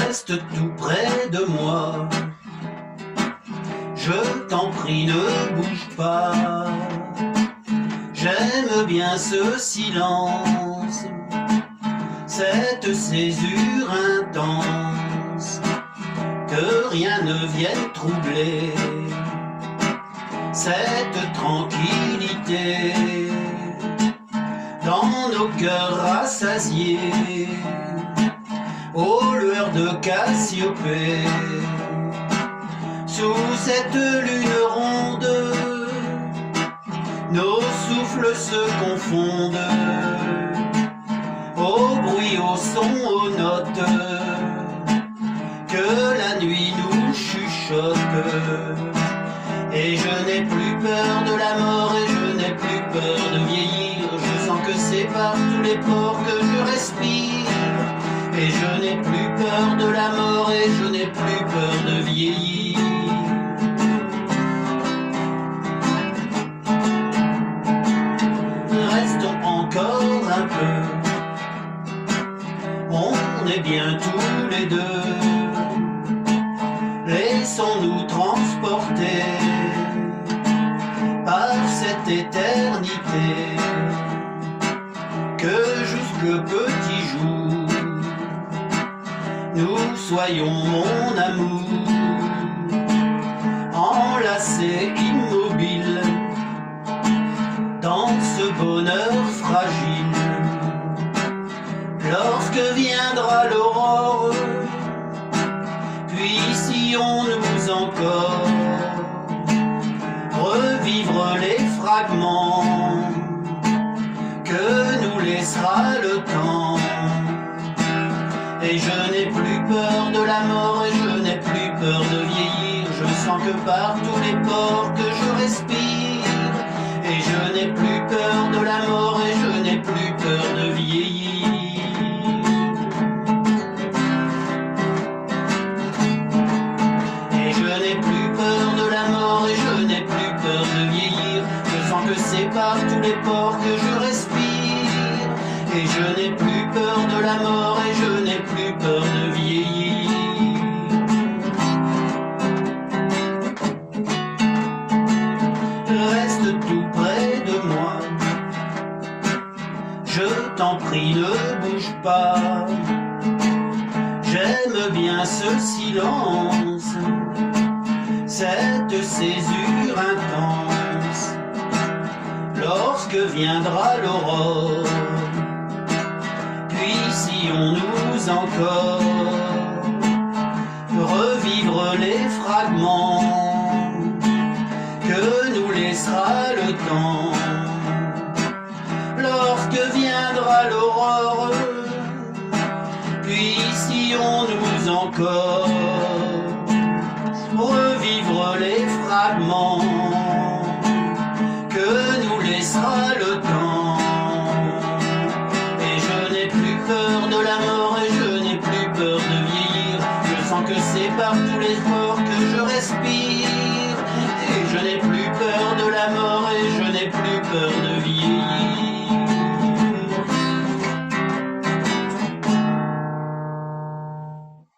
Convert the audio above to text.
Reste tout près de moi, je t'en prie ne bouge pas. J'aime bien ce silence, cette césure intense, que rien ne vienne troubler cette tranquillité. Dans nos cœurs rassasiés aux lueurs de Cassiopée, sous cette lune ronde, nos souffles se confondent, au bruit, au son, aux notes que la nuit nous chuchote. Et je n'ai plus peur de la mort et je n'ai plus peur de vieillir. Je sens que c'est par tous les pores que je respire. Et je n'ai plus peur de la mort et je n'ai plus peur de vieillir. Restons encore un peu, on est bien tous les deux. Laissons-nous transporter par cette éternité, que jusqu'au petit jour nous soyons, mon amour, enlacés, immobiles dans ce bonheur fragile. Lorsque viendra l'aurore, puissions-nous encore revivre les fragments que nous laissera le temps. Et je n'ai plus peur de la mort et je n'ai plus peur de vieillir. Je sens que par tous les pores que je respire. Et je n'ai plus peur de la mort et je n'ai plus peur de vieillir. Et je n'ai plus peur de la mort et je n'ai plus peur de vieillir. Je sens que c'est par tous les pores que je respire. Et je n'ai plus peur de la mort et je n'ai plus peur de vieillir. Reste tout près de moi, je t'en prie ne bouge pas. J'aime bien ce silence, cette césure intense. Lorsque viendra l'aurore, puissions-nous encore revivre les fragments que nous laissera le temps. Lorsque viendra l'aurore, puissions-nous encore